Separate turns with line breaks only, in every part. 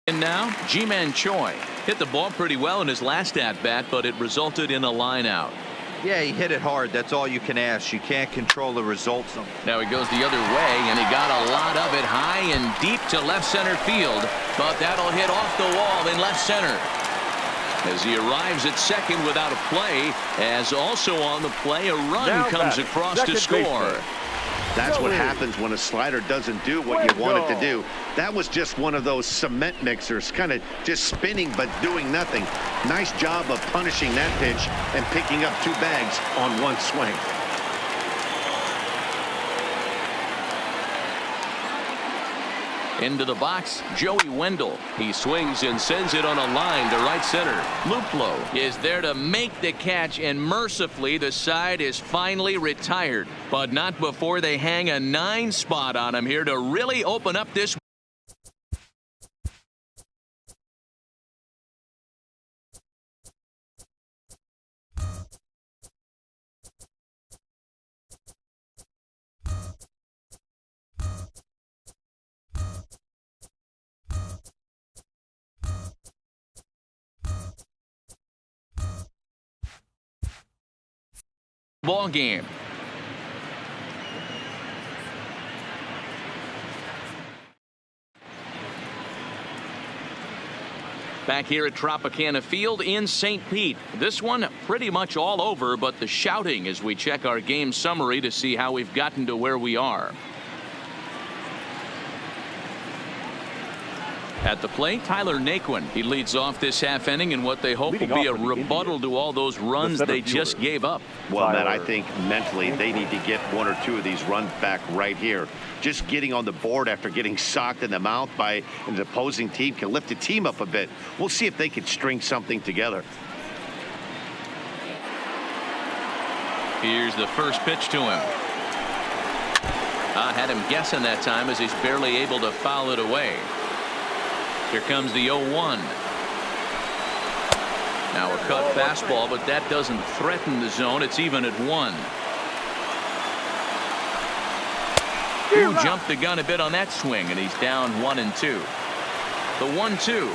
And now, Ji-Man Choi hit the ball pretty well in his last at-bat, but it resulted in a line out.
Yeah, he hit it hard. That's all you can ask. You can't control the results.
Now he goes the other way, and he got a lot of it high and deep to left center field, but that'll hit off the wall in left center. As he arrives at second without a play, as also on the play, a run
now
comes across to score.
Baseman.
That's what happens when a slider doesn't do what you want it to do. That was just one of those cement mixers, kind of just spinning but doing nothing. Nice job of punishing that pitch and picking up 2 bags on 1 swing.
Into the box, Joey Wendell. He swings and sends it on a line to right center. Luplow is there to make the catch, and mercifully the side is finally retired. But not before they hang a 9 spot on him here to really open up this. Ball game. Back here at Tropicana Field in St. Pete. This one pretty much all over, but the shouting as we check our game summary to see how we've gotten to where we are. At the plate, Tyler Naquin. He leads off this half inning in what they hope will be a rebuttal to all those runs they just gave up.
Well, Matt, I think mentally they need to get 1 or 2 of these runs back right here. Just getting on the board after getting socked in the mouth by an opposing team can lift the team up a bit. We'll see if they can string something together.
Here's the first pitch to him. I had him guessing that time as he's barely able to foul it away. Here comes the 0-1. Now a cut fastball, but that doesn't threaten the zone. It's even at 1. Who jumped the gun a bit on that swing, and he's down 1-2. The 1-2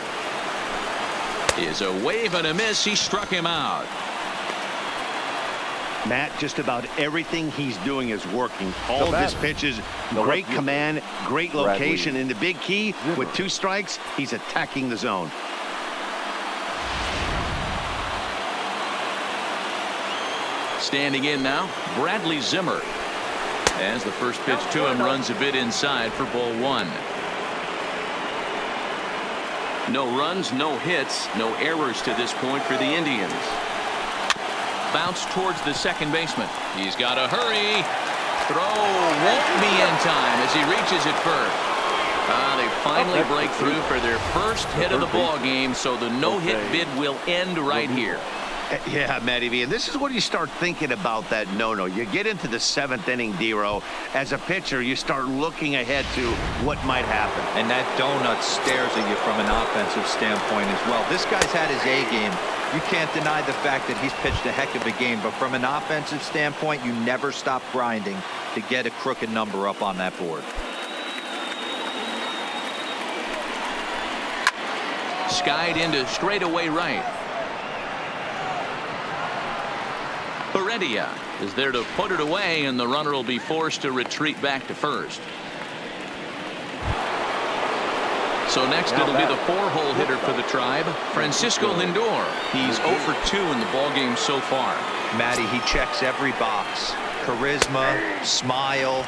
is a wave and a miss. He struck him out.
Matt, just about everything he's doing is working. All of his pitches, great command, great location, and the big key with 2 strikes, he's attacking the zone.
Standing in now, Bradley Zimmer. As the first pitch to him runs a bit inside for ball 1. No runs, no hits, no errors to this point for the Indians. Bounce towards the second baseman. He's got to hurry. Throw won't be in time as he reaches it first. They finally break through for their first hit of the ball game, so the no-hit bid will end right here.
Yeah, Matty V, and this is what you start thinking about that no-no. You get into the 7th inning, D-Row. As a pitcher, you start looking ahead to what might happen.
And that donut stares at you from an offensive standpoint as well. This guy's had his A game. You can't deny the fact that he's pitched a heck of a game, but from an offensive standpoint, you never stop grinding to get a crooked number up on that board.
Skied into straightaway right. Heredia is there to put it away, and the runner will be forced to retreat back to first. So next it'll be the 4-hole hitter for the Tribe, Francisco Lindor. He's 0 for 2 in the ballgame so far.
Matty, he checks every box. Charisma, smile,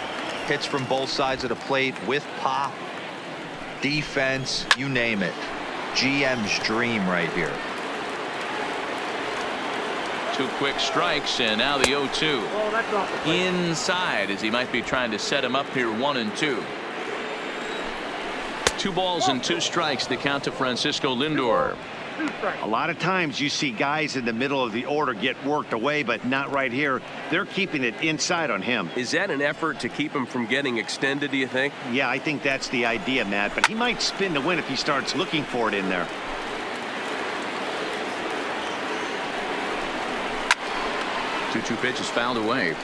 hits from both sides of the plate with pop, defense, you name it. GM's dream right here.
2 quick strikes, and now the 0-2. Inside, as he might be trying to set him up here 1-2. 2 balls and 2 strikes to count to Francisco Lindor.
A lot of times you see guys in the middle of the order get worked away, but not right here. They're keeping it inside on him.
Is that an effort to keep him from getting extended, do you think?
Yeah, I think that's the idea, Matt, but he might spin to win if he starts looking for it in there.
Two pitches fouled away.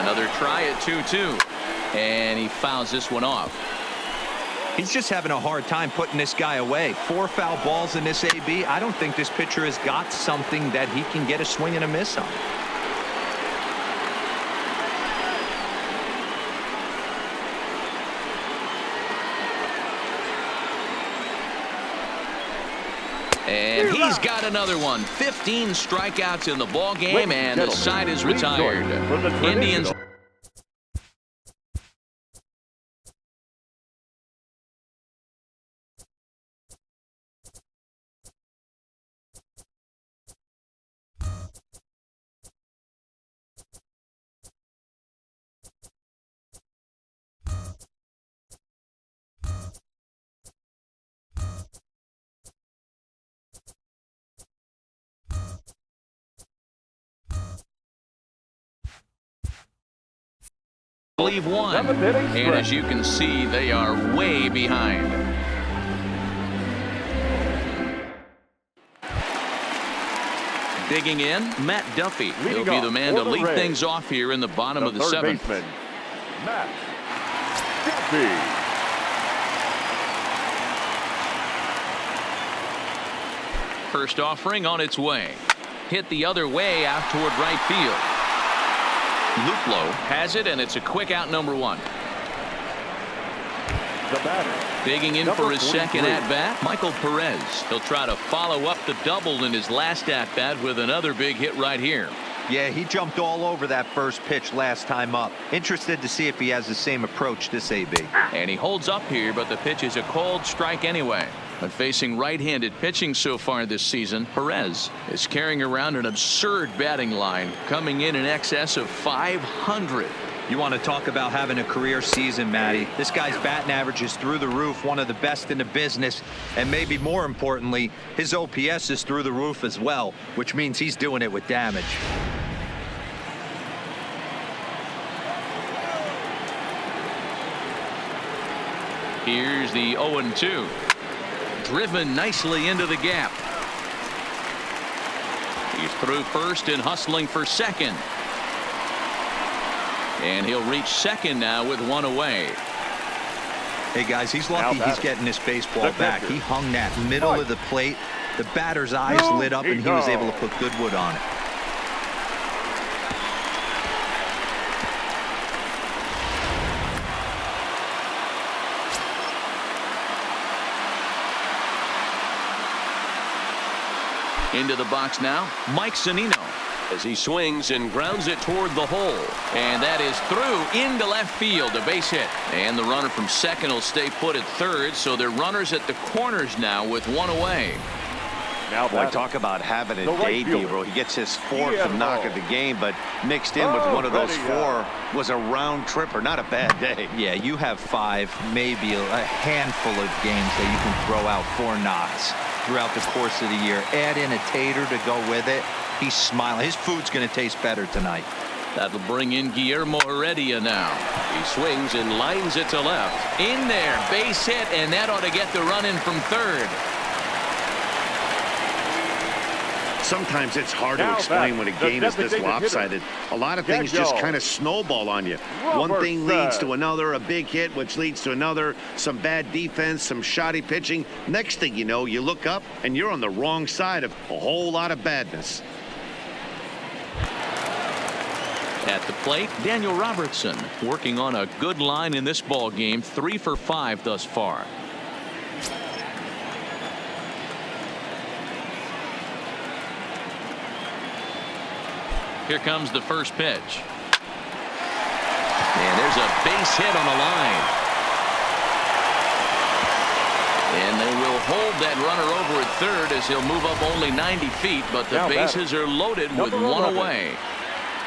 Another try at 2-2, and he fouls this one off.
He's just having a hard time putting this guy away. 4 foul balls in this AB. I don't think this pitcher has got something that he can get a swing and a miss on.
And he's got another one. 15 strikeouts in the ball game, and the side is retired. Indians. Believe one, and as you can see, they are way behind. Digging in, Matt Duffy. He'll be the man to lead things off here in the bottom of the 7th.
Matt Duffy.
First offering on its way. Hit the other way out toward right field. Luplow has it, and it's a quick out, number 1.
The batter.
Digging in for his second at-bat, Michael Perez. He'll try to follow up the double in his last at-bat with another big hit right here.
Yeah, he jumped all over that first pitch last time up. Interested to see if he has the same approach this AB.
And he holds up here, but the pitch is a called strike anyway. But facing right-handed pitching so far this season, Perez is carrying around an absurd batting line, coming in excess of 500.
You want to talk about having a career season, Matty. This guy's batting average is through the roof, one of the best in the business, and maybe more importantly, his OPS is through the roof as well, which means he's doing it with damage.
Here's the 0-2. Driven nicely into the gap. He's through first and hustling for second. And he'll reach second now with 1 away.
Hey guys, he's lucky he's getting this baseball back. He hung that middle of the plate. The batter's eyes lit up and he was able to put good wood on it.
Into the box now, Mike Zunino.
As he swings and grounds it toward the hole.
And that is through into left field, a base hit. And the runner from second will stay put at third, so they're runners at the corners now with 1 away.
Now, boy, talk about having a day, D-Roll. He gets his 4th knock of the game, but mixed in with one of those 4 was a round tripper. Not a bad day.
Yeah, you have 5, maybe a handful of games that you can throw out 4 knocks throughout the course of the year. Add in a tater to go with it. He's smiling. His food's going to taste better tonight.
That'll bring in Guillermo Heredia now.
He swings and lines it to left.
In there, base hit, and that ought to get the run in from third.
Sometimes it's hard to explain when a game is this lopsided. A lot of things just kind of snowball on you. One thing leads to another, a big hit, which leads to another, some bad defense, some shoddy pitching. Next thing you know, you look up and you're on the wrong side of a whole lot of badness.
At the plate, Daniel Robertson working on a good line in this ball game, 3 for 5 thus far. Here comes the first pitch. And there's a base hit on the line. And they will hold that runner over at third as he'll move up only 90 feet, but the bases are loaded with 1 away.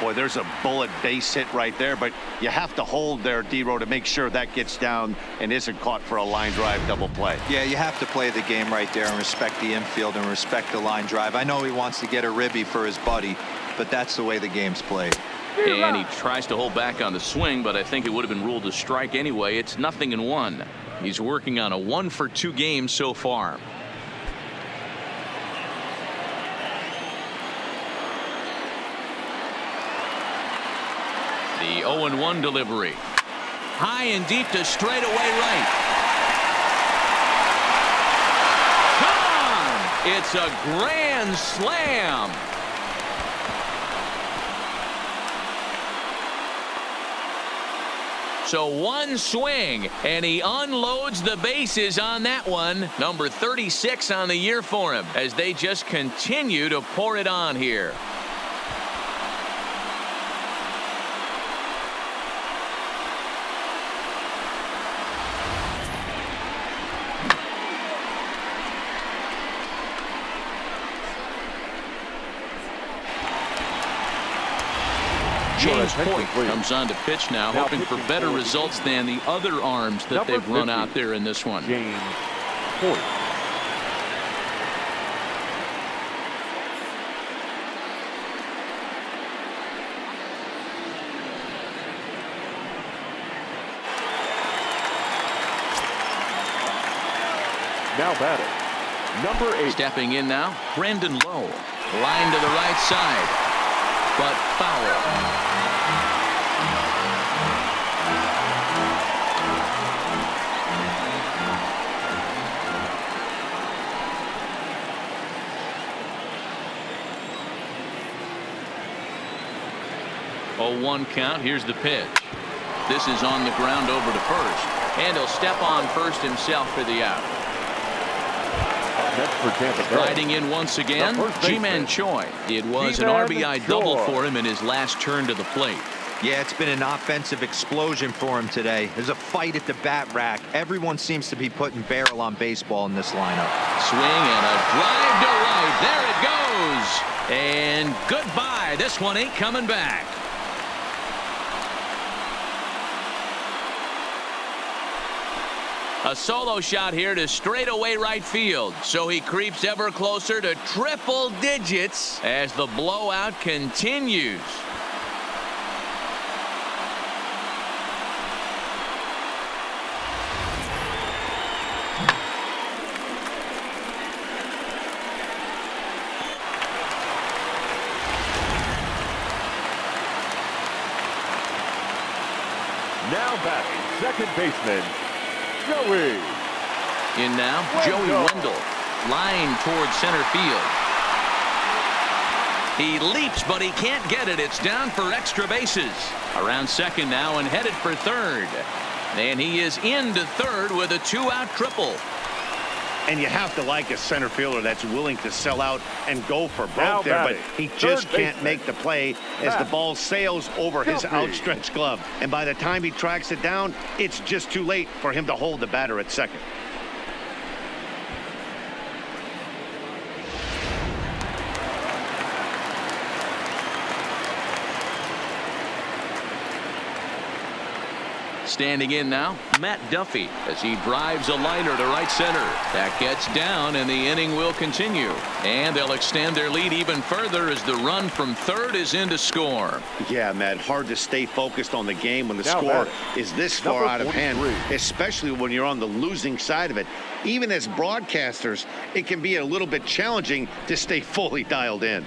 Boy, there's a bullet base hit right there, but you have to hold there, D-Row, to make sure that gets down and isn't caught for a line drive double play.
Yeah, you have to play the game right there and respect the infield and respect the line drive. I know he wants to get a ribby for his buddy, but that's the way the game's played.
And he tries to hold back on the swing, but I think it would have been ruled a strike anyway. It's 0-1. He's working on a 1 for 2 game so far. The 0-1 delivery. High and deep to straightaway right. It's a grand slam. So one swing, and he unloads the bases on that one. Number 36 on the year for him as they just continue to pour it on here. James Point comes on to pitch now, hoping for better results than the other arms that they've run out there in this one.
James Point. Now batting, number 8.
Stepping in now, Brandon Lowe. Line to the right side, but foul. 0-1 count. Here's the pitch. This is on the ground over to first, and he'll step on first himself for the out.
Next for Tampa Bay.
Riding in once again, Ji-Man Choi. It was an RBI double for him in his last turn to the plate.
Yeah, it's been an offensive explosion for him today. There's a fight at the bat rack. Everyone seems to be putting barrel on baseball in this lineup.
Swing and a drive to right. There it goes. And goodbye. This one ain't coming back. A solo shot here to straightaway right field. So he creeps ever closer to triple digits as the blowout continues.
Now batting, second baseman, Joey.
In now, Joey Wendell. Line towards center field. He leaps, but he can't get it. It's down for extra bases. Around second now and headed for third. And he is into third with a 2-out triple.
And you have to like a center fielder that's willing to sell out and go for broke there, but he just can't make the play as the ball sails over his outstretched glove. And by the time he tracks it down, it's just too late for him to hold the batter at second.
Standing in now, Matt Duffy as he drives a liner to right center. That gets down and the inning will continue. And they'll extend their lead even further as the run from third is in to score.
Yeah, Matt, hard to stay focused on the game when the score is this far out of hand, especially when you're on the losing side of it. Even as broadcasters, it can be a little bit challenging to stay fully dialed in.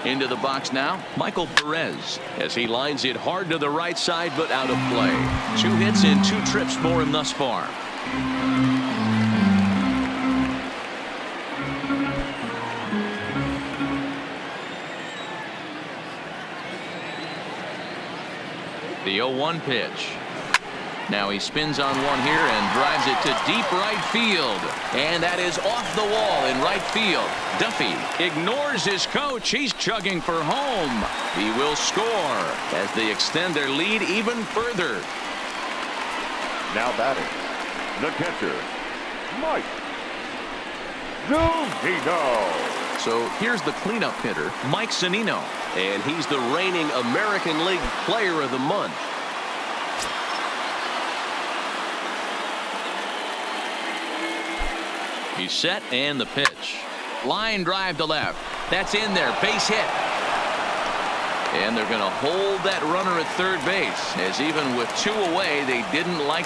Into the box now, Michael Perez as he lines it hard to the right side but out of play. 2 hits and 2 trips for him thus far. The 0-1 pitch. Now he spins on one here and drives it to deep right field. And that is off the wall in right field. Duffy ignores his coach. He's chugging for home. He will score as they extend their lead even further.
Now batting, the catcher, Mike Zunino.
So here's the cleanup hitter, Mike Zunino.
And he's the reigning American League Player of the Month.
He's set and the pitch. Line drive to left. That's in there. Base hit. And they're going to hold that runner at third base as even with 2 away, they didn't like